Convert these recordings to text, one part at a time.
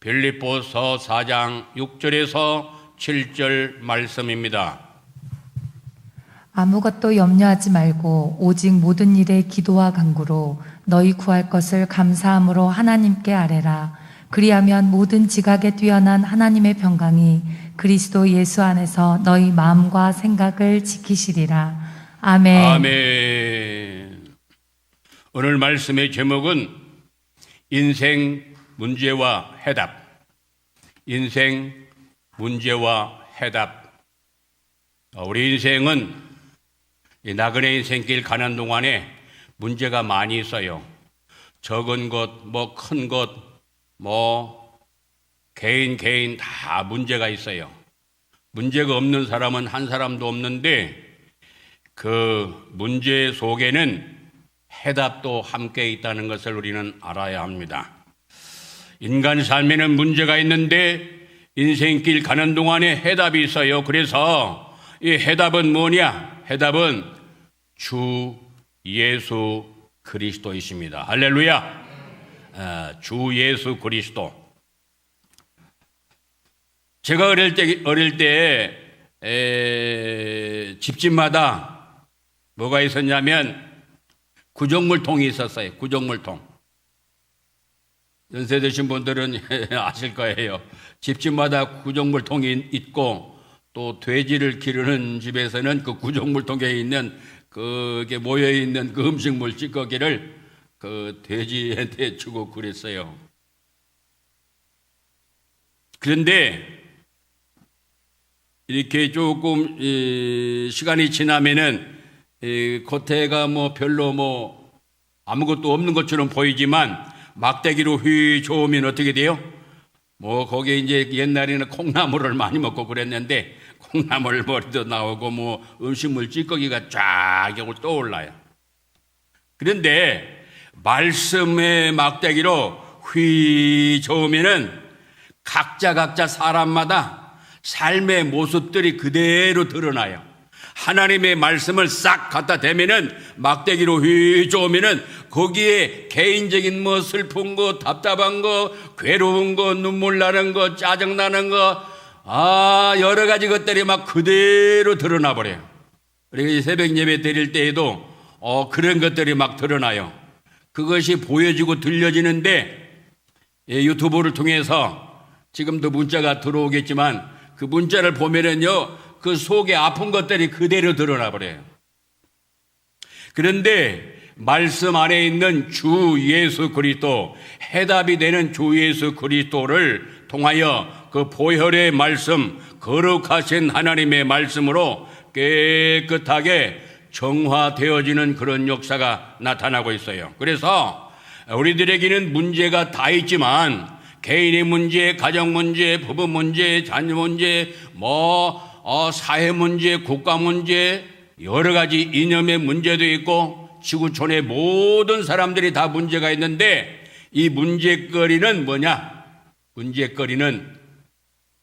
빌립보서 4장 6절에서 7절 말씀입니다. 아무것도 염려하지 말고 오직 모든 일에 기도와 간구로 너희 구할 것을 감사함으로 하나님께 아뢰라. 그리하면 모든 지각에 뛰어난 하나님의 평강이 그리스도 예수 안에서 너희 마음과 생각을 지키시리라. 아멘. 아멘. 오늘 말씀의 제목은 인생 문제와 해답. 인생 문제와 해답. 우리 인생은 이 나그네 인생길 가는 동안에 문제가 많이 있어요. 적은 것, 큰 것, 개인 다 문제가 있어요. 문제가 없는 사람은 한 사람도 없는데 그 문제 속에는 해답도 함께 있다는 것을 우리는 알아야 합니다. 인간 삶에는 문제가 있는데 인생길 가는 동안에 해답이 있어요. 그래서 이 해답은 뭐냐? 해답은 주 예수 그리스도이십니다. 할렐루야. 주 예수 그리스도. 제가 어릴 때 집집마다 뭐가 있었냐면 구정물통이 있었어요. 구정물통. 연세 드신 분들은 아실 거예요. 집집마다 구정물통이 있고 또 돼지를 기르는 집에서는 그 구정물통에 있는 그게 모여 있는 그 음식물 찌꺼기를 그 돼지한테 주고 그랬어요. 그런데 이렇게 조금 시간이 지나면은 겉에가 별로 아무것도 없는 것처럼 보이지만 막대기로 휘 저으면 어떻게 돼요? 거기에 이제 옛날에는 콩나물을 많이 먹고 그랬는데 콩나물 머리도 나오고 음식물 찌꺼기가 쫙 떠올라요. 그런데 말씀의 막대기로 휘 저으면은 각자 사람마다 삶의 모습들이 그대로 드러나요. 하나님의 말씀을 싹 갖다 대면은 막대기로 휘 저으면은 거기에 개인적인 슬픈 거, 답답한 거, 괴로운 거, 눈물 나는 거, 짜증 나는 거, 여러 가지 것들이 막 그대로 드러나 버려요. 우리가 새벽 예배 드릴 때에도 그런 것들이 막 드러나요. 그것이 보여지고 들려지는데 유튜브를 통해서 지금도 문자가 들어오겠지만 그 문자를 보면은요, 그 속에 아픈 것들이 그대로 드러나 버려요. 그런데 말씀 안에 있는 주 예수 그리스도, 해답이 되는 주 예수 그리스도를 통하여 그 보혈의 말씀, 거룩하신 하나님의 말씀으로 깨끗하게 정화되어지는 그런 역사가 나타나고 있어요. 그래서 우리들에게는 문제가 다 있지만 개인의 문제, 가정 문제, 부부 문제, 자녀 문제, 사회 문제, 국가 문제, 여러 가지 이념의 문제도 있고 지구촌의 모든 사람들이 다 문제가 있는데 이 문제거리는 뭐냐? 문제거리는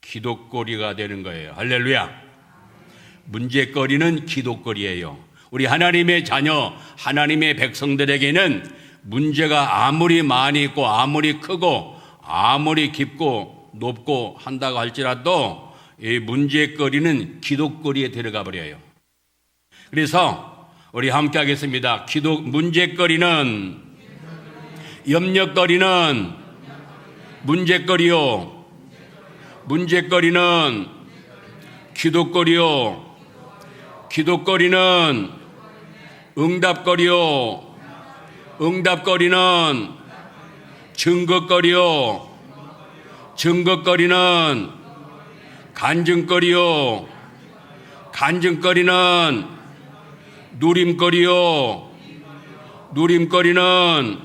기도거리가 되는 거예요. 할렐루야. 문제거리는 기도거리예요. 우리 하나님의 자녀, 하나님의 백성들에게는 문제가 아무리 많이 있고 아무리 크고 아무리 깊고 높고 한다고 할지라도 이 문제거리는 기도거리에 들어가 버려요. 그래서 우리 함께 하겠습니다. 문제거리는 염려거리는 문제거리요. 문제거리는 기도거리요. 기도거리는 응답거리요. 응답거리는 증거거리요. 증거거리는 간증거리요. 간증거리는 누림거리요. 누림거리는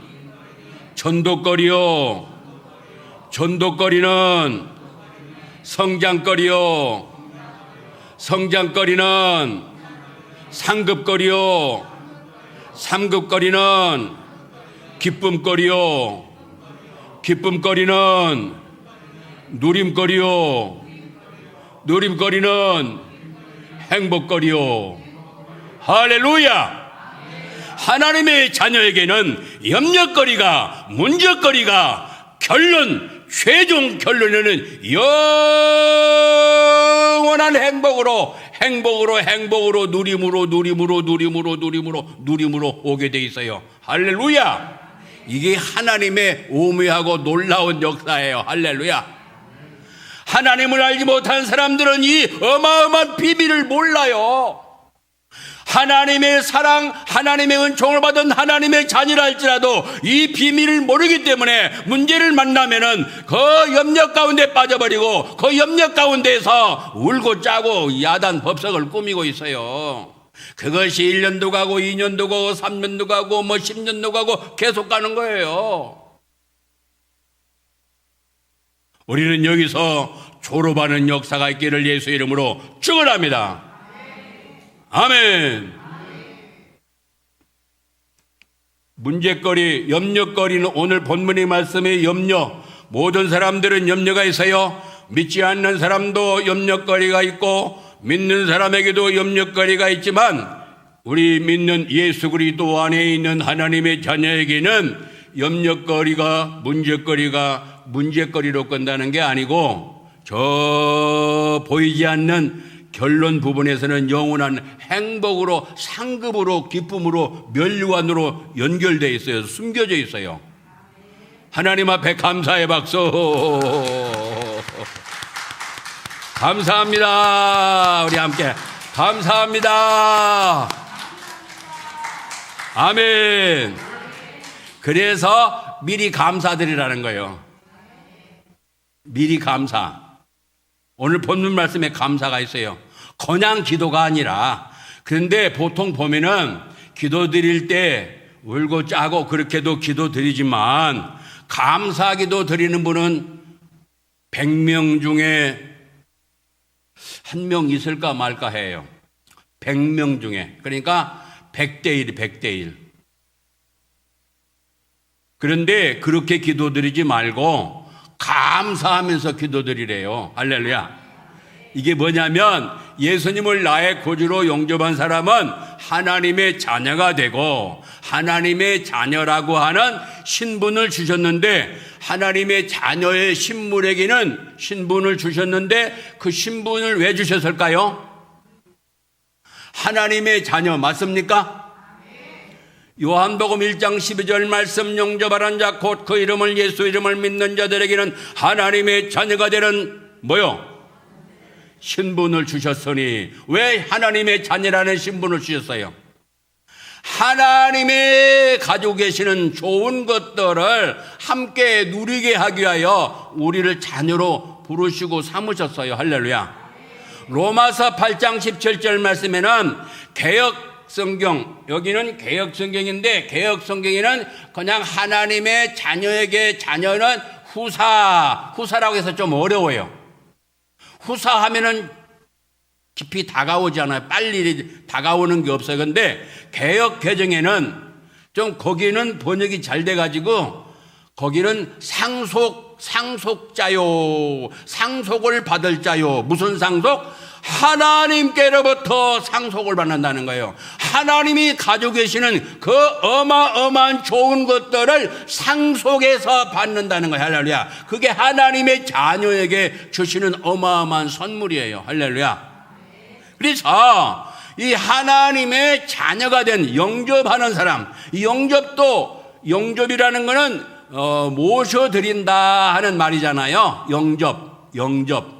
전도거리요. 전도거리는 성장거리요. 성장거리는 상급거리요. 상급거리는 기쁨거리요. 기쁨거리는 누림거리요. 누림거리는 행복거리요. 할렐루야. 하나님의 자녀에게는 염려거리가, 문제거리가 결론 최종 결론에는 영원한 행복으로 누림으로 오게 돼 있어요. 할렐루야. 이게 하나님의 오묘하고 놀라운 역사예요. 할렐루야. 하나님을 알지 못한 사람들은 이 어마어마한 비밀을 몰라요. 하나님의 사랑, 하나님의 은총을 받은 하나님의 자녀라 할지라도 이 비밀을 모르기 때문에 문제를 만나면은 그 염려 가운데 빠져버리고 그 염려 가운데서 울고 짜고 야단 법석을 꾸미고 있어요. 그것이 1년도 가고 2년도 가고 3년도 가고 10년도 가고 계속 가는 거예요. 우리는 여기서 졸업하는 역사가 있기를 예수 이름으로 축원합니다. 아멘. 문제거리, 염려거리는 오늘 본문의 말씀의 염려. 모든 사람들은 염려가 있어요. 믿지 않는 사람도 염려거리가 있고 믿는 사람에게도 염려거리가 있지만 우리 믿는 예수 그리스도 안에 있는 하나님의 자녀에게는 염려거리가 문제거리로 끝나는 게 아니고 저 보이지 않는 결론 부분에서는 영원한 행복으로, 상급으로, 기쁨으로, 면류관으로 연결되어 있어요. 숨겨져 있어요. 하나님 앞에 감사의 박수. 감사합니다. 우리 함께 감사합니다. 아멘. 그래서 미리 감사드리라는 거예요. 미리 감사. 오늘 본문 말씀에 감사가 있어요. 그냥 기도가 아니라, 그런데 보통 보면은 기도 드릴 때 울고 짜고 그렇게도 기도 드리지만 감사 기도 드리는 분은 100명 중에 한 명 있을까 말까 해요. 100명 중에. 그러니까 100대 1, 100대 1. 그런데 그렇게 기도 드리지 말고 감사하면서 기도 드리래요. 할렐루야. 이게 뭐냐면 예수님을 나의 구주로 영접한 사람은 하나님의 자녀가 되고 하나님의 자녀라고 하는 신분을 주셨는데 하나님의 자녀의 신분에게는 신분을 주셨는데 그 신분을 왜 주셨을까요? 하나님의 자녀 맞습니까? 요한복음 1장 12절 말씀 영접하는 자 곧 그 이름을 예수 이름을 믿는 자들에게는 하나님의 자녀가 되는 뭐요? 신분을 주셨으니. 왜 하나님의 자녀라는 신분을 주셨어요? 하나님의 가지고 계시는 좋은 것들을 함께 누리게 하기 위하여 우리를 자녀로 부르시고 삼으셨어요. 할렐루야. 로마서 8장 17절 말씀에는 개역 성경, 여기는 개역 성경인데 개역 성경에는 그냥 하나님의 자녀에게 자녀는 후사라고 해서 좀 어려워요. 후사하면은 깊이 다가오지 않아요. 빨리 다가오는 게 없어요. 근데 개역 개정에는 좀 거기는 번역이 잘 돼가지고 거기는 상속자요. 상속을 받을 자요. 무슨 상속? 하나님께로부터 상속을 받는다는 거예요. 하나님이 가지고 계시는 그 어마어마한 좋은 것들을 상속해서 받는다는 거예요. 할렐루야. 그게 하나님의 자녀에게 주시는 어마어마한 선물이에요. 할렐루야. 그래서 이 하나님의 자녀가 된 영접하는 사람, 이 영접이라는 거는 모셔드린다 하는 말이잖아요. 영접.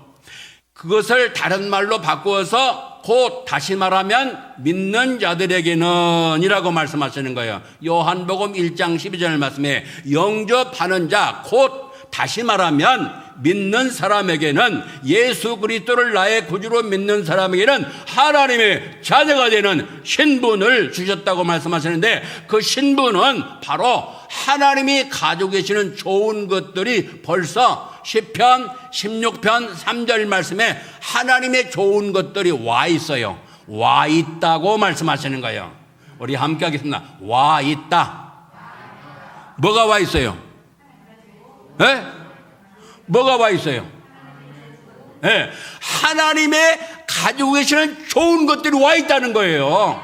그것을 다른 말로 바꾸어서 곧 다시 말하면 믿는 자들에게는 이라고 말씀하시는 거예요. 요한복음 1장 12절 말씀에 영접하는 자 곧 다시 말하면 믿는 사람에게는 예수 그리스도를 나의 구주로 믿는 사람에게는 하나님의 자녀가 되는 신분을 주셨다고 말씀하시는데 그 신분은 바로 하나님이 가지고 계시는 좋은 것들이 벌써 시편 16편 3절 말씀에 하나님의 좋은 것들이 와 있어요. 와 있다고 말씀하시는 거예요. 우리 함께 하겠습니다. 와 있다. 뭐가 와 있어요? 네? 뭐가 와 있어요? 네. 하나님의 가지고 계시는 좋은 것들이 와 있다는 거예요.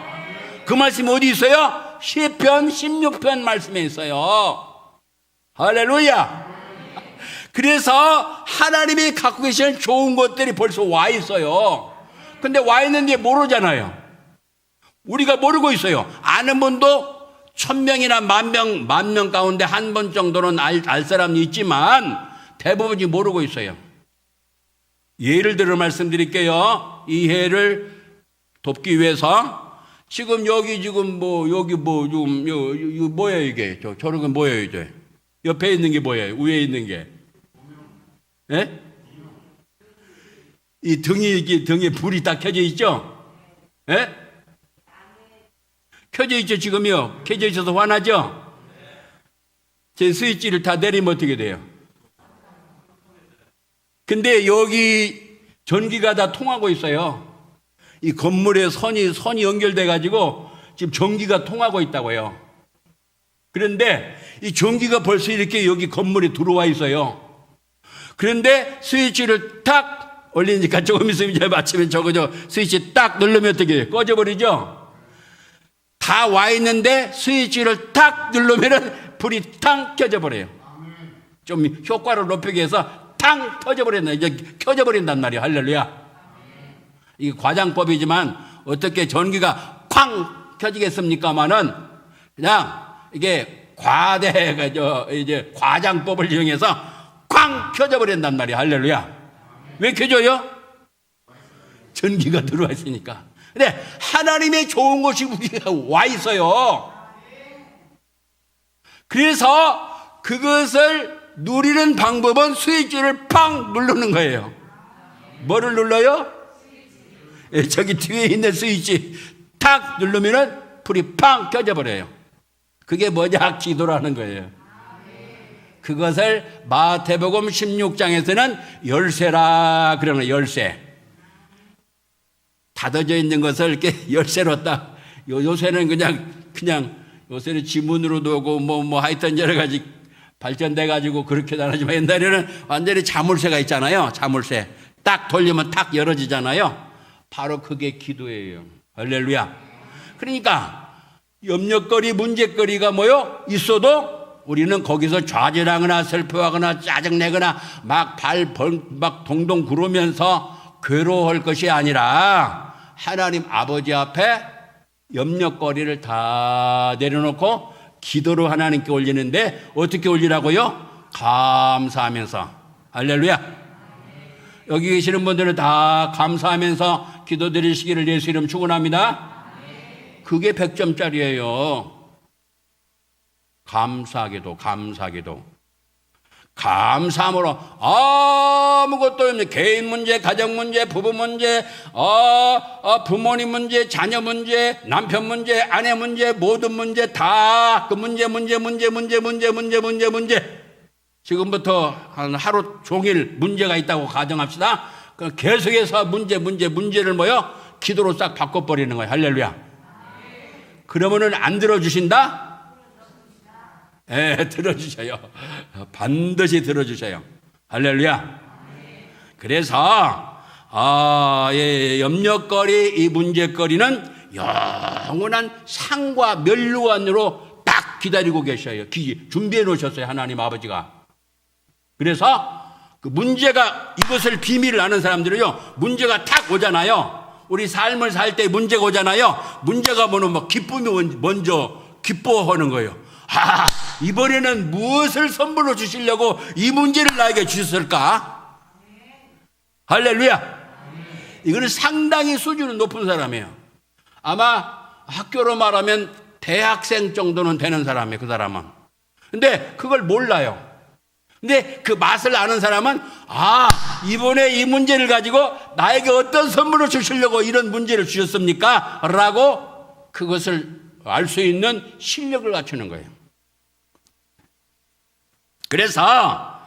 그 말씀이 어디 있어요? 시편 16편 말씀에 있어요. 할렐루야. 그래서 하나님이 갖고 계시는 좋은 것들이 벌써 와 있어요. 근데 와 있는지 모르잖아요. 우리가 모르고 있어요. 아는 분도 1000명이나 10,000명 가운데 한 번 정도는 알 사람이 있지만 대부분이 모르고 있어요. 예를 들어 말씀드릴게요. 이 해를 돕기 위해서 지금 여기 지금 뭐예요 이게? 저런 건 뭐예요 이제? 옆에 있는 게 뭐예요? 위에 있는 게? 예? 이 등에 불이 딱 켜져 있죠? 예? 켜져 있죠 지금요? 켜져 있어서 화나죠? 제 스위치를 다 내리면 어떻게 돼요? 근데 여기 전기가 다 통하고 있어요. 이 건물에 선이 연결돼 가지고 지금 전기가 통하고 있다고요. 그런데 이 전기가 벌써 이렇게 여기 건물에 들어와 있어요. 그런데 스위치를 딱 올리니까 조금 있으면 이제 마치면 저거 스위치 딱 누르면 어떻게 해요? 꺼져버리죠? 다 와 있는데 스위치를 딱 누르면은 불이 탕 켜져버려요. 좀 효과를 높이기 위해서 탕 터져버렸나 이제 켜져버린단 말이에요. 할렐루야. 이게 과장법이지만 어떻게 전기가 쾅 켜지겠습니까마는 그냥 이게 이제 과장법을 이용해서 쾅 켜져버린단 말이에요. 할렐루야. 왜 켜져요? 전기가 들어와 있으니까. 근데 하나님의 좋은 것이 우리가 와 있어요. 그래서 그것을 누리는 방법은 스위치를 팡 누르는 거예요. 뭐를 눌러요? 저기 뒤에 있는 스위치 탁 누르면은 불이 팡 켜져 버려요. 그게 뭐냐? 기도라는 거예요. 그것을 마태복음 16장에서는 열쇠라 그러는 열쇠. 닫아져 있는 것을 이렇게 열쇠로 딱 요새는 그냥 요새는 지문으로 두고 뭐 하여튼 여러 가지 발전돼 가지고 그렇게 다르지만 옛날에는 완전히 자물쇠가 있잖아요. 자물쇠 딱 돌리면 딱 열어지잖아요. 바로 그게 기도예요. 할렐루야. 그러니까 염려거리 문제거리가 뭐요? 있어도 우리는 거기서 좌절하거나 슬퍼하거나 짜증내거나 막 동동 구르면서 괴로워할 것이 아니라 하나님 아버지 앞에 염려거리를 다 내려놓고 기도로 하나님께 올리는데 어떻게 올리라고요? 감사하면서. 할렐루야. 여기 계시는 분들은 다 감사하면서 기도 드리시기를 예수 이름 축원합니다. 그게 100점짜리예요. 감사하게도 감사함으로 아무것도 없는 개인 문제, 가정 문제, 부부 문제, 부모님 문제, 자녀 문제, 남편 문제, 아내 문제, 모든 문제 다 그 문제. 지금부터 한 하루 종일 문제가 있다고 가정합시다. 계속해서 문제를 기도로 싹 바꿔버리는 거예요. 할렐루야. 그러면은 안 들어주신다? 들어주셔요. 반드시 들어주셔요. 할렐루야. 그래서 염려거리 이 문제거리는 영원한 상과 멸류관으로 딱 기다리고 계셔요. 준비해 놓으셨어요. 하나님 아버지가. 그래서 그 문제가 이것을 비밀을 아는 사람들은요. 문제가 탁 오잖아요. 우리 삶을 살 때 문제가 오잖아요. 문제가 뭐는 기쁨이 먼저 기뻐하는 거예요. 이번에는 무엇을 선물로 주시려고 이 문제를 나에게 주셨을까? 할렐루야. 이거는 상당히 수준이 높은 사람이에요. 아마 학교로 말하면 대학생 정도는 되는 사람이에요. 그 사람은. 근데 그걸 몰라요. 근데 그 맛을 아는 사람은 이번에 이 문제를 가지고 나에게 어떤 선물을 주시려고 이런 문제를 주셨습니까? 라고 그것을 알 수 있는 실력을 갖추는 거예요. 그래서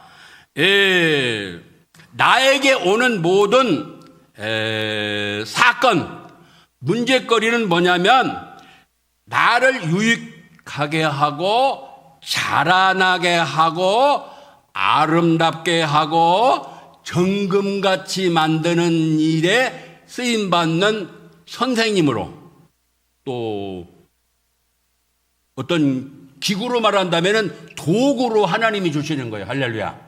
나에게 오는 모든 사건, 문제거리는 뭐냐면 나를 유익하게 하고 자라나게 하고 아름답게 하고 정금같이 만드는 일에 쓰임받는 선생님으로 또 어떤 기구로 말한다면 도구로 하나님이 주시는 거예요. 할렐루야.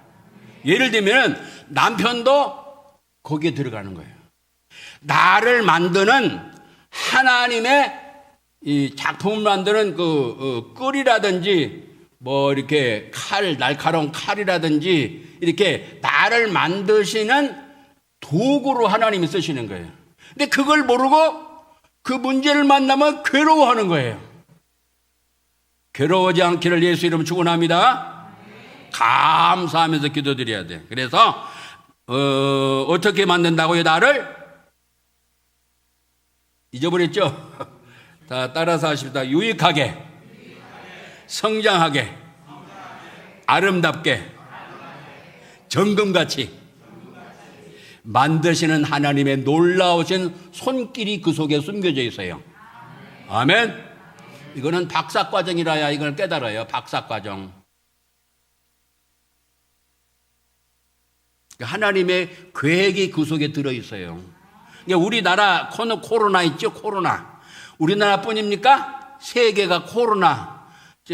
예를 들면 남편도 거기에 들어가는 거예요. 나를 만드는 하나님의 이 작품을 만드는 끌이라든지 뭐 이렇게 날카로운 칼이라든지 이렇게 나를 만드시는 도구로 하나님이 쓰시는 거예요. 근데 그걸 모르고 그 문제를 만나면 괴로워하는 거예요. 괴로워하지 않기를 예수 이름 축원합니다. 감사하면서 기도드려야 돼. 그래서 어떻게 만든다고요? 나를 잊어버렸죠? 다 따라서 하십시다. 유익하게, 성장하게, 아름답게, 정금같이 만드시는 하나님의 놀라우신 손길이 그 속에 숨겨져 있어요. 아멘. 이거는 박사과정이라야 이걸 깨달아요. 박사과정. 하나님의 계획이 그 속에 들어있어요. 우리나라 코로나 있죠? 코로나. 우리나라뿐입니까? 세계가 코로나.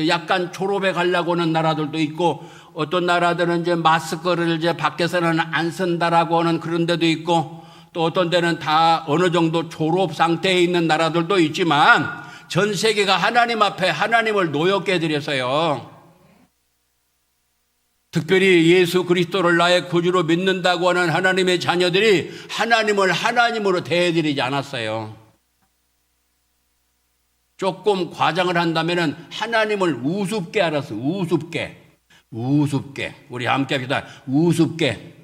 약간 졸업해 가려고 하는 나라들도 있고, 어떤 나라들은 이제 마스크를 이제 밖에서는 안 쓴다라고 하는 그런 데도 있고, 또 어떤 데는 다 어느 정도 졸업 상태에 있는 나라들도 있지만, 전 세계가 하나님 앞에 하나님을 노엽게 해드려서요. 특별히 예수 그리스도를 나의 구주로 믿는다고 하는 하나님의 자녀들이 하나님을 하나님으로 대해드리지 않았어요. 조금 과장을 한다면 하나님을 우습게 알았어. 우습게. 우리 함께 합시다. 우습게.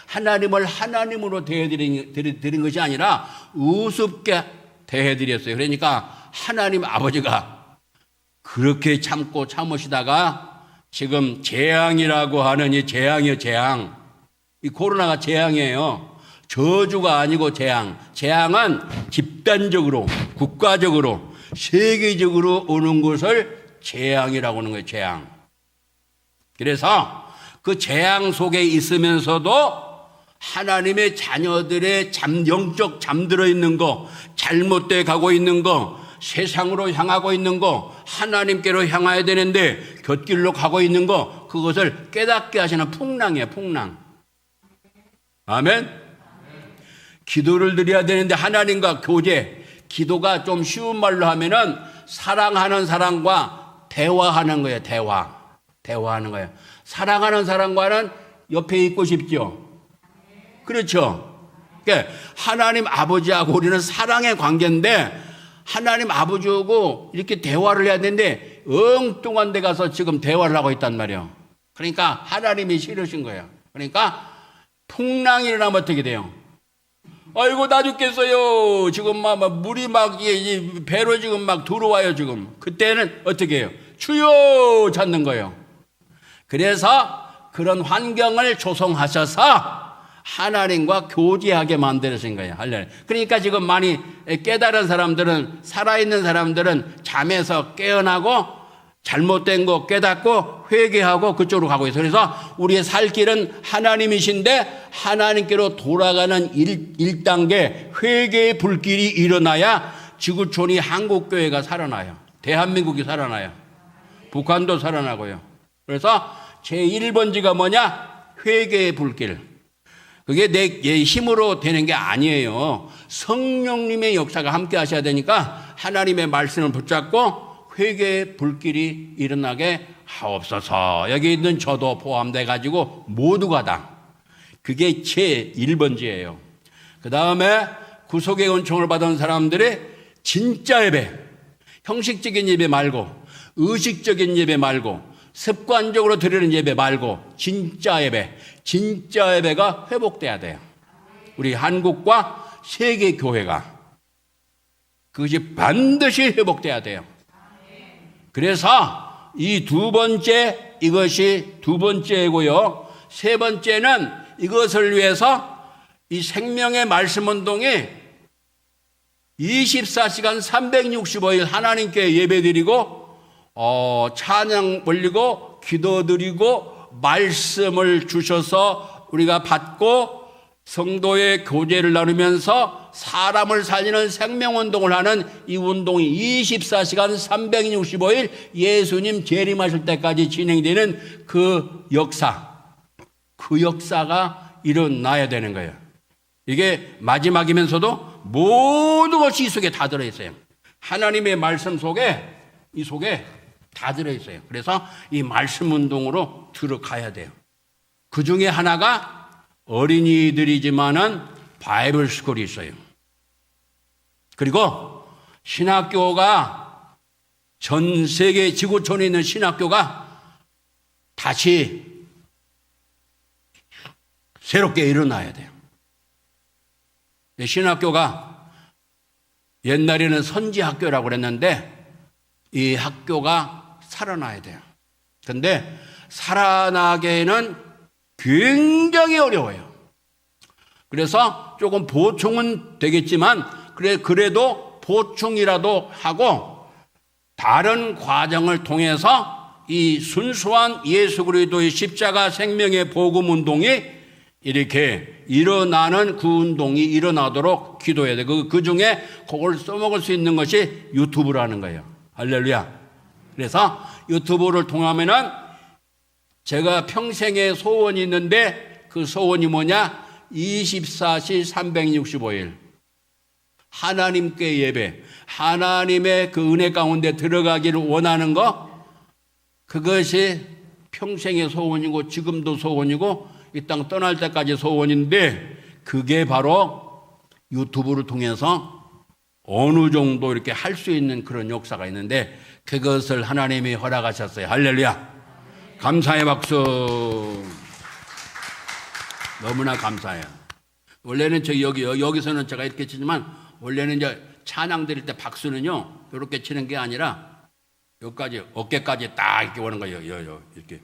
하나님을 하나님으로 대해드린 것이 아니라 우습게 대해드렸어요. 그러니까 하나님 아버지가 그렇게 참으시다가 지금 재앙이라고 하는 이 재앙이요, 재앙. 이 코로나가 재앙이에요. 저주가 아니고 재앙. 재앙은 집단적으로, 국가적으로, 세계적으로 오는 것을 재앙이라고 하는 거예요, 재앙. 그래서 그 재앙 속에 있으면서도 하나님의 자녀들의 영적 잠들어 있는 거, 잘못돼 가고 있는 거, 세상으로 향하고 있는 거, 하나님께로 향해야 되는데 곁길로 가고 있는 거, 그것을 깨닫게 하시는 풍랑이에요, 풍랑. 아멘? 기도를 드려야 되는데 하나님과 교제, 기도가 좀 쉬운 말로 하면은 사랑하는 사람과 대화하는 거예요, 대화하는 거예요. 사랑하는 사람과는 옆에 있고 싶죠? 그렇죠? 그러니까 하나님 아버지하고 우리는 사랑의 관계인데 하나님 아버지하고 이렇게 대화를 해야 되는데 엉뚱한 데 가서 지금 대화를 하고 있단 말이에요. 그러니까 하나님이 싫으신 거예요. 그러니까 풍랑이 일어나면 어떻게 돼요? 아이고 나 죽겠어요. 지금 물이 이 배로 지금 들어와요 지금. 그때는 어떻게 해요? 주여 찾는 거예요. 그래서 그런 환경을 조성하셔서 하나님과 교제하게 만드신 거예요. 그러니까 지금 많이 깨달은 사람들은, 살아있는 사람들은 잠에서 깨어나고 잘못된 거 깨닫고 회개하고 그쪽으로 가고 있어요. 그래서 우리의 살 길은 하나님이신데 하나님께로 돌아가는 1단계 회개의 불길이 일어나야 지구촌이 한국교회가 살아나요. 대한민국이 살아나요. 북한도 살아나고요. 그래서 제1번지가 뭐냐? 회개의 불길. 그게 내 힘으로 되는 게 아니에요. 성령님의 역사가 함께 하셔야 되니까 하나님의 말씀을 붙잡고 회개의 불길이 일어나게 하옵소서. 여기 있는 저도 포함돼 가지고 모두가 다. 그게 제1번지예요. 그 다음에 구속의 은총을 받은 사람들의 진짜 예배, 형식적인 예배 말고 의식적인 예배 말고 습관적으로 드리는 예배 말고 진짜 예배가 회복돼야 돼요. 우리 한국과 세계 교회가 그것이 반드시 회복돼야 돼요. 그래서 이 이것이 두 번째고요. 세 번째는 이것을 위해서 이 생명의 말씀 운동에 24시간 365일 하나님께 예배드리고 찬양 올리고 기도드리고 말씀을 주셔서 우리가 받고 성도의 교제를 나누면서 사람을 살리는 생명운동을 하는 이 운동이 24시간 365일 예수님 재림하실 때까지 진행되는 그 역사, 그 역사가 일어나야 되는 거예요. 이게 마지막이면서도 모든 것이 이 속에 다 들어있어요. 하나님의 말씀 속에, 이 속에 다 들어있어요. 그래서 이 말씀 운동으로 들어가야 돼요. 그 중에 하나가 어린이들이지만은 바이블 스쿨이 있어요. 그리고 신학교가 전 세계 지구촌에 있는 신학교가 다시 새롭게 일어나야 돼요. 신학교가 옛날에는 선지학교라고 그랬는데 이 학교가 살아나야 돼요. 근데 살아나기에는 굉장히 어려워요. 그래서 조금 보충은 되겠지만 그래도 보충이라도 하고 다른 과정을 통해서 이 순수한 예수 그리스도의 십자가 생명의 복음 운동이 이렇게 일어나는 그 운동이 일어나도록 기도해야 돼. 그 중에 그걸 써먹을 수 있는 것이 유튜브라는 거예요. 할렐루야. 그래서 유튜브를 통하면은 제가 평생의 소원이 있는데 그 소원이 뭐냐? 24시 365일. 하나님께 예배, 하나님의 그 은혜 가운데 들어가기를 원하는 거, 그것이 평생의 소원이고 지금도 소원이고 이 땅 떠날 때까지 소원인데 그게 바로 유튜브를 통해서 어느 정도 이렇게 할 수 있는 그런 역사가 있는데 그것을 하나님이 허락하셨어요. 할렐루야. 감사의 박수. 너무나 감사해요. 원래는 여기서는 제가 이렇게 치지만 원래는 이제 찬양 드릴 때 박수는요 이렇게 치는 게 아니라 여기까지 어깨까지 딱 이렇게 오는 거예요. 이렇게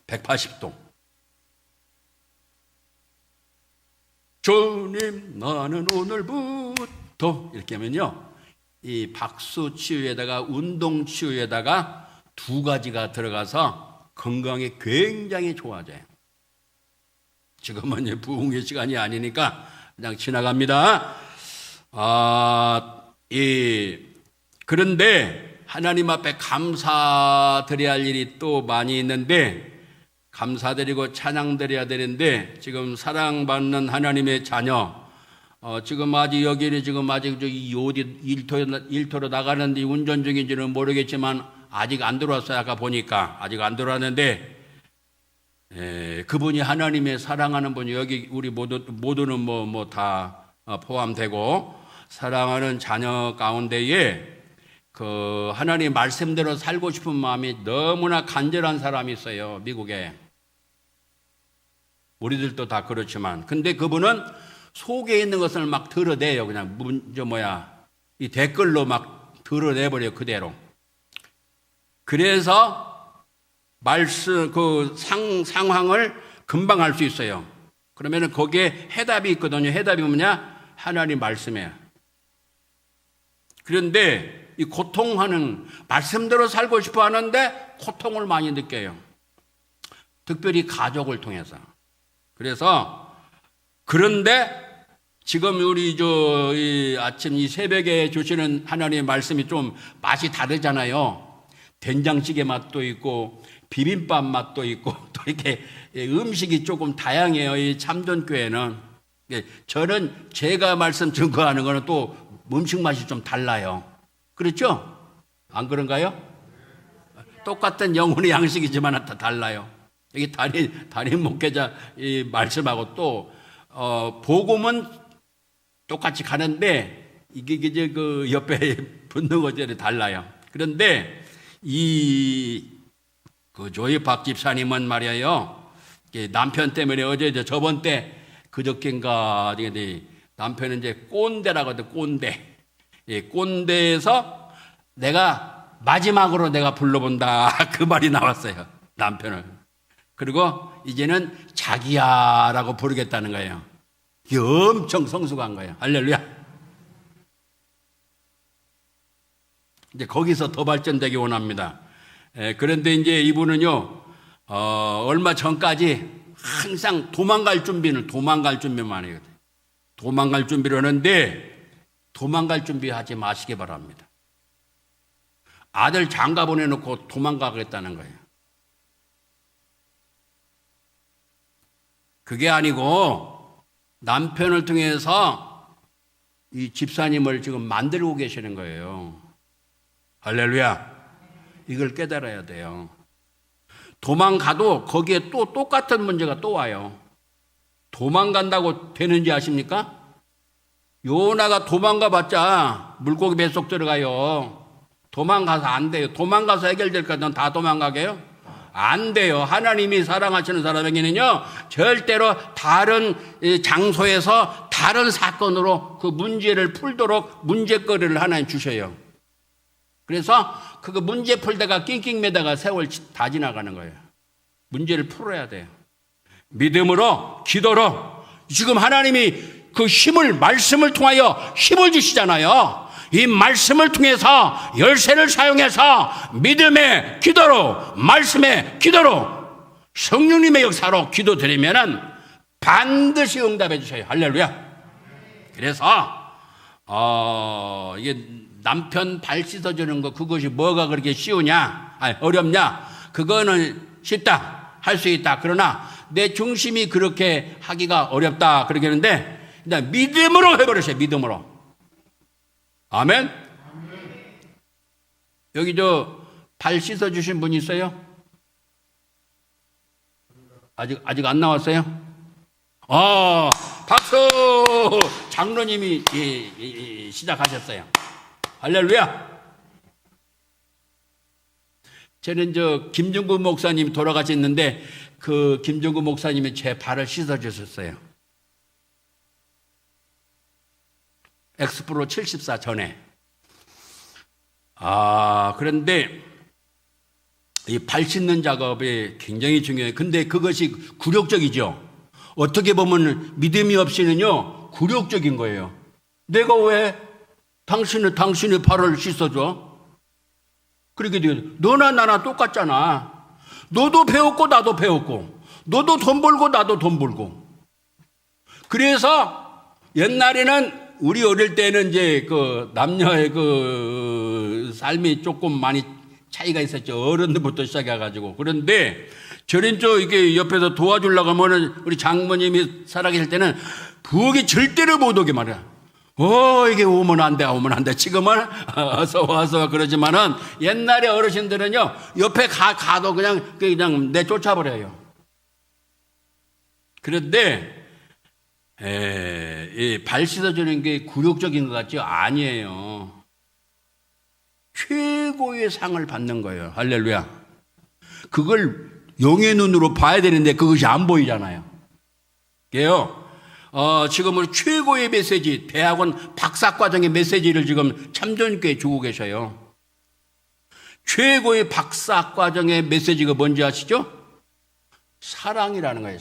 180도. 주님 나는 오늘부터 이렇게 하면요 이 박수 치유에다가 운동 치유에다가 두 가지가 들어가서 건강이 굉장히 좋아져요. 지금은 부흥의 시간이 아니니까 그냥 지나갑니다. 그런데 하나님 앞에 감사드려야 할 일이 또 많이 있는데 감사드리고 찬양드려야 되는데 지금 사랑받는 하나님의 자녀 지금 아직 여기는 지금 아직 어디 일터로 나가는데 운전 중인지는 모르겠지만 아직 안 들어왔어요. 아까 보니까 아직 안 들어왔는데 그분이 하나님의 사랑하는 분이 여기 우리 모두는 뭐 다 포함되고 사랑하는 자녀 가운데에 그 하나님 말씀대로 살고 싶은 마음이 너무나 간절한 사람이 있어요. 미국에. 우리들도 다 그렇지만 근데 그분은 속에 있는 것을 막 드러내요. 그냥 이 댓글로 막 드러내버려요. 그대로. 그래서 말씀 상황을 금방 알 수 있어요. 그러면은 거기에 해답이 있거든요. 해답이 뭐냐? 하나님 말씀이에요. 그런데 이 고통하는 말씀대로 살고 싶어 하는데 고통을 많이 느껴요. 특별히 가족을 통해서. 그래서 그런데 지금 우리 이 아침 이 새벽에 주시는 하나님의 말씀이 좀 맛이 다르잖아요. 된장찌개 맛도 있고 비빔밥 맛도 있고 또 이렇게 음식이 조금 다양해요. 이 참전교회는. 저는 제가 말씀 증거하는 거는 또 음식 맛이 좀 달라요. 그렇죠? 안 그런가요? 똑같은 영혼의 양식이지만 다 달라요. 여기 담임 목회자 이 말씀하고 또 복음은 똑같이 가는데 이게 이제 그 옆에 붙는 것들이 달라요. 그런데 그 조이 박 집사님은 말이에요. 남편 때문에 어제 저번 때 그저께인가 남편은 이제 꼰대라고 하거든. 꼰대. 꼰대에서 마지막으로 내가 불러본다. 그 말이 나왔어요. 남편을. 그리고 이제는 자기야라고 부르겠다는 거예요. 이게 엄청 성숙한 거예요. 할렐루야. 이제 거기서 더 발전되기 원합니다. 그런데 이제 이분은요, 얼마 전까지 항상 도망갈 준비만 해요. 도망갈 준비를 하는데 도망갈 준비하지 마시기 바랍니다. 아들 장가 보내놓고 도망가겠다는 거예요. 그게 아니고 남편을 통해서 이 집사님을 지금 만들고 계시는 거예요. 할렐루야. 이걸 깨달아야 돼요. 도망가도 거기에 또 똑같은 문제가 또 와요. 도망간다고 되는지 아십니까? 요나가 도망가봤자 물고기 뱃속 들어가요. 도망가서 안 돼요. 도망가서 해결될 거는 다 도망가게요? 안 돼요. 하나님이 사랑하시는 사람에게는요, 절대로 다른 장소에서 다른 사건으로 그 문제를 풀도록 문제거리를 하나님 주셔요. 그래서 그 문제 풀다가 낑낑매다가 세월 다 지나가는 거예요. 문제를 풀어야 돼요. 믿음으로, 기도로. 지금 하나님이 그 힘을, 말씀을 통하여 힘을 주시잖아요. 이 말씀을 통해서 열쇠를 사용해서 믿음의 기도로, 말씀의 기도로, 성령님의 역사로 기도드리면은 반드시 응답해 주셔요. 할렐루야. 그래서 이게 남편 발 씻어주는 거, 그것이 뭐가 그렇게 쉬우냐, 아니, 어렵냐? 그거는 쉽다, 할 수 있다. 그러나 내 중심이 그렇게 하기가 어렵다, 그렇게 하는데, 일단 믿음으로 해버리세요. 믿음으로. 아멘. 여기 발 씻어주신 분 있어요? 아직 안 나왔어요? 박수! 장로님이 시작하셨어요. 할렐루야! 저는 김종구 목사님 돌아가셨는데, 그 김종구 목사님이 제 발을 씻어주셨어요. 엑스프로 74 전에. 그런데 이 발 씻는 작업이 굉장히 중요해요. 근데 그것이 굴욕적이죠. 어떻게 보면 믿음이 없이는요, 굴욕적인 거예요. 내가 왜 당신의 발을 씻어줘? 그렇게 돼요. 너나 나나 똑같잖아. 너도 배웠고 나도 배웠고, 너도 돈 벌고 나도 돈 벌고. 그래서 옛날에는 우리 어릴 때는 이제 그 남녀의 그 삶이 조금 많이 차이가 있었죠. 어른들부터 시작해가지고. 그런데 저는 이게 옆에서 도와주려고 하면은 우리 장모님이 살아계실 때는 부엌에 절대로 못 오게 말이야. 이게 오면 안 돼. 지금은 어서 와서 그러지만은 옛날에 어르신들은요, 옆에 가도 그냥 내쫓아버려요. 그런데 발 씻어주는 게 굴욕적인 것 같죠? 아니에요. 최고의 상을 받는 거예요. 할렐루야. 그걸 영의 눈으로 봐야 되는데 그것이 안 보이잖아요. 그게요. 지금은 최고의 메시지, 대학원 박사과정의 메시지를 지금 참전교회에 주고 계셔요. 최고의 박사과정의 메시지가 뭔지 아시죠? 사랑이라는 거예요.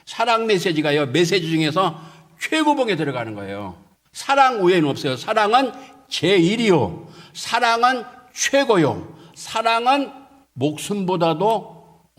사랑 메시지가요, 메시지 중에서 최고봉에 들어가는 거예요. 사랑 외에는 없어요. 사랑은 제1이요. 사랑은 최고요. 사랑은 목숨보다도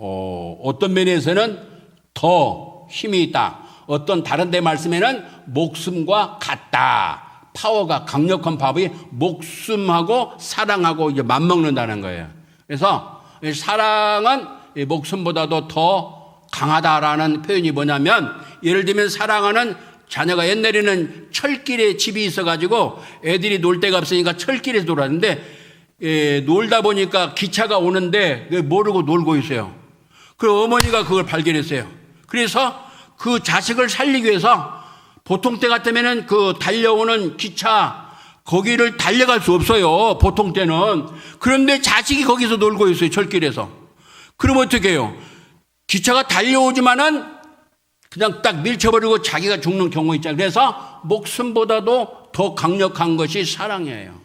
어떤 면에서는 더 힘이 있다. 어떤 다른 데 말씀에는 목숨과 같다. 파워가, 강력한 파워이 목숨하고 사랑하고 이제 맞먹는다는 거예요. 그래서 사랑은 목숨보다도 더 강하다라는 표현이 뭐냐면, 예를 들면 사랑하는 자녀가, 옛날에는 철길에 집이 있어가지고 애들이 놀 데가 없으니까 철길에서 놀았는데, 놀다 보니까 기차가 오는데 모르고 놀고 있어요. 그래서 어머니가 그걸 발견했어요. 그래서 그 자식을 살리기 위해서, 보통 때 같으면은 그 달려오는 기차 거기를 달려갈 수 없어요. 보통 때는. 그런데 자식이 거기서 놀고 있어요. 철길에서. 그러면 어떻게 해요? 기차가 달려오지만은 그냥 딱 밀쳐버리고 자기가 죽는 경우 있잖아요. 그래서 목숨보다도 더 강력한 것이 사랑이에요.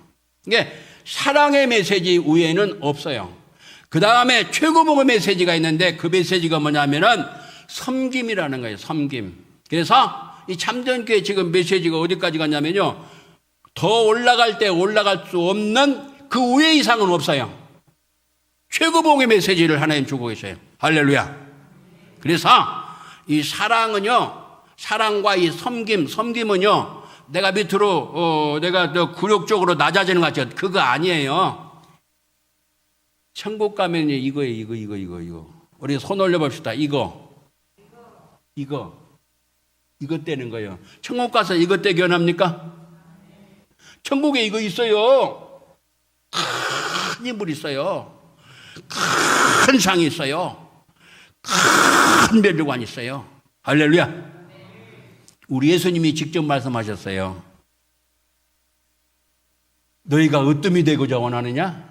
이게 사랑의 메시지 외에는 없어요. 그 다음에 최고봉의 메시지가 있는데, 그 메시지가 뭐냐면은 섬김이라는 거예요. 섬김. 그래서 이 참전교회 지금 메시지가 어디까지 갔냐면요, 더 올라갈 때 올라갈 수 없는 그 위에 이상은 없어요. 최고봉의 메시지를 하나님 주고 계셔요. 할렐루야. 그래서 이 사랑은요, 사랑과 이 섬김은요, 내가 밑으로 내가 더 굴욕적으로 낮아지는 것 같죠. 그거 아니에요. 천국 가면 이거예요. 이거. 우리 손 올려봅시다. 이거 이거 떼는 거예요. 천국 가서 이거 떼기 원합니까? 천국에 이거 있어요. 큰 인물 있어요. 큰 상이 있어요. 큰 면류관이 있어요. 할렐루야. 우리 예수님이 직접 말씀하셨어요. 너희가 어뜸이 되고자 원하느냐?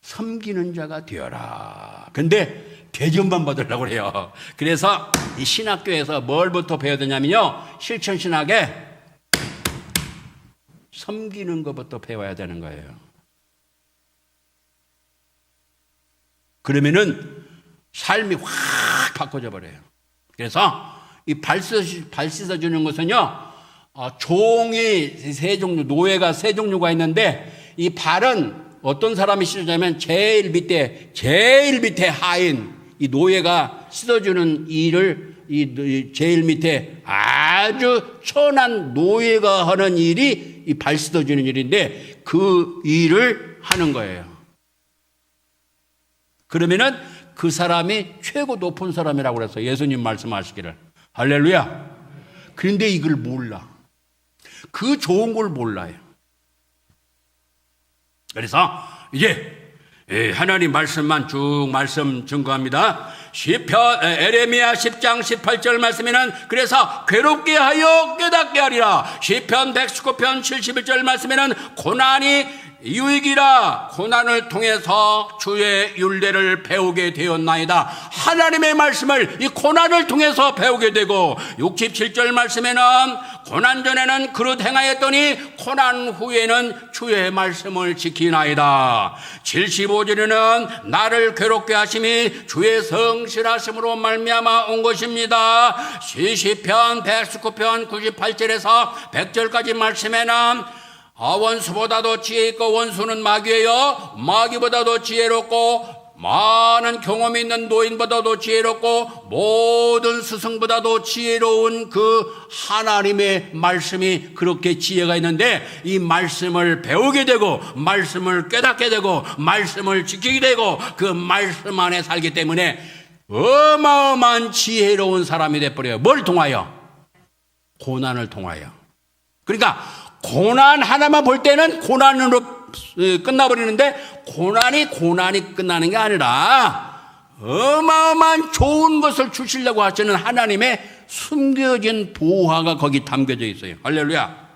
섬기는 자가 되어라. 근데 대접만 받으려고 그래요. 그래서 이 신학교에서 뭘부터 배워야 되냐면요, 실천신학에 섬기는 것부터 배워야 되는 거예요. 그러면은 삶이 확 바꿔져 버려요. 그래서 이 발 씻어주는 것은요, 종이 세 종류, 노예가 세 종류가 있는데, 이 발은 어떤 사람이 씻어주냐면 제일 밑에 하인 이 노예가 씻어주는 일을, 이 제일 밑에 아주 천한 노예가 하는 일이 이 발 씻어주는 일인데, 그 일을 하는 거예요. 그러면은 그 사람이 최고 높은 사람이라고 그래서 예수님 말씀하시기를. 할렐루야. 그런데 이걸 몰라. 그 좋은 걸 몰라요. 그래서 이제 하나님 말씀만 쭉 말씀 증거합니다. 에레미야 10장 18절 말씀에는 그래서 괴롭게 하여 깨닫게 하리라. 시편 119편 71절 말씀에는 고난이 유익이라. 고난을 통해서 주의 율례를 배우게 되었나이다. 하나님의 말씀을 이 고난을 통해서 배우게 되고, 67절 말씀에는 고난 전에는 그릇 행하였더니 고난 후에는 주의 말씀을 지키나이다. 75절에는 나를 괴롭게 하심이 주의 성실하심으로 말미암아 온 것입니다. 시편 119편 98절에서 100절까지 말씀에는 원수보다도 지혜 있고 원수는 마귀예요. 마귀보다도 지혜롭고 많은 경험이 있는 노인보다도 지혜롭고 모든 스승보다도 지혜로운 그 하나님의 말씀이 그렇게 지혜가 있는데, 이 말씀을 배우게 되고 말씀을 깨닫게 되고 말씀을 지키게 되고 그 말씀 안에 살기 때문에 어마어마한 지혜로운 사람이 돼버려요. 뭘 통하여? 고난을 통하여. 그러니까 고난 하나만 볼 때는 고난으로 끝나버리는데, 고난이 끝나는 게 아니라 어마어마한 좋은 것을 주시려고 하시는 하나님의 숨겨진 보화가 거기 담겨져 있어요. 할렐루야.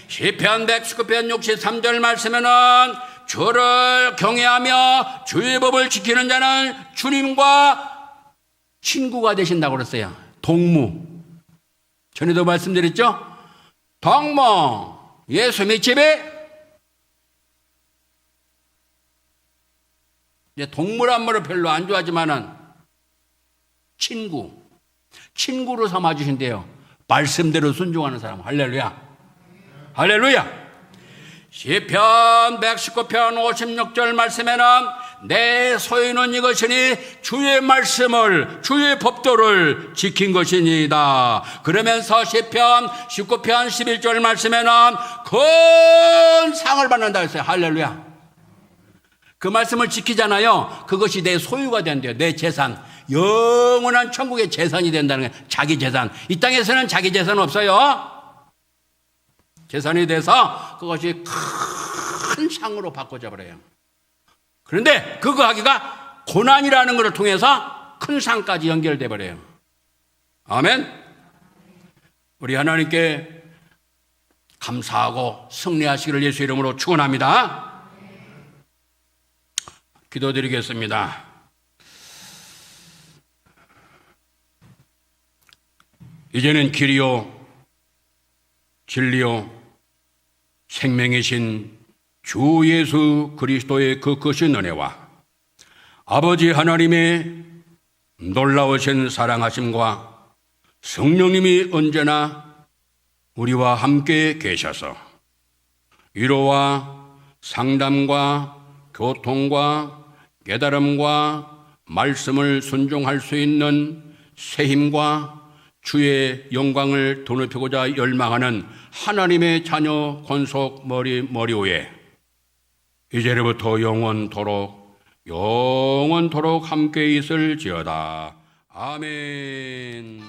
시편 119편 63절 말씀에는 주를 경외하며 주의 법을 지키는 자는 주님과 친구가 되신다고 그랬어요. 동무. 전에도 말씀드렸죠? 동무. 예수 믿집에 동물 말을 별로 안 좋아하지만은 친구로 삼아주신대요. 말씀대로 순종하는 사람. 할렐루야. 할렐루야. 시편 119편 56절 말씀에는 내 소유는 이것이니 주의 말씀을, 주의 법도를 지킨 것이니이다. 그러면서 시편 19편 11절 말씀에는 큰 상을 받는다 했어요. 할렐루야. 그 말씀을 지키잖아요. 그것이 내 소유가 된대요. 내 재산, 영원한 천국의 재산이 된다는 거예요. 자기 재산. 이 땅에서는 자기 재산 없어요. 재산이 돼서 그것이 큰 상으로 바꿔져 버려요. 그런데 그거 하기가 고난이라는 것을 통해서 큰 상까지 연결돼 버려요. 아멘. 우리 하나님께 감사하고 승리하시기를 예수 이름으로 축원합니다. 기도드리겠습니다. 이제는 길이요 진리요 생명이신 주 예수 그리스도의 그 크신 은혜와 아버지 하나님의 놀라우신 사랑하심과 성령님이 언제나 우리와 함께 계셔서 위로와 상담과 교통과 깨달음과 말씀을 순종할 수 있는 새 힘과 주의 영광을 드높이고자 열망하는 하나님의 자녀 권속 머리 위에 이제로부터 영원토록 함께 있을지어다. 아멘.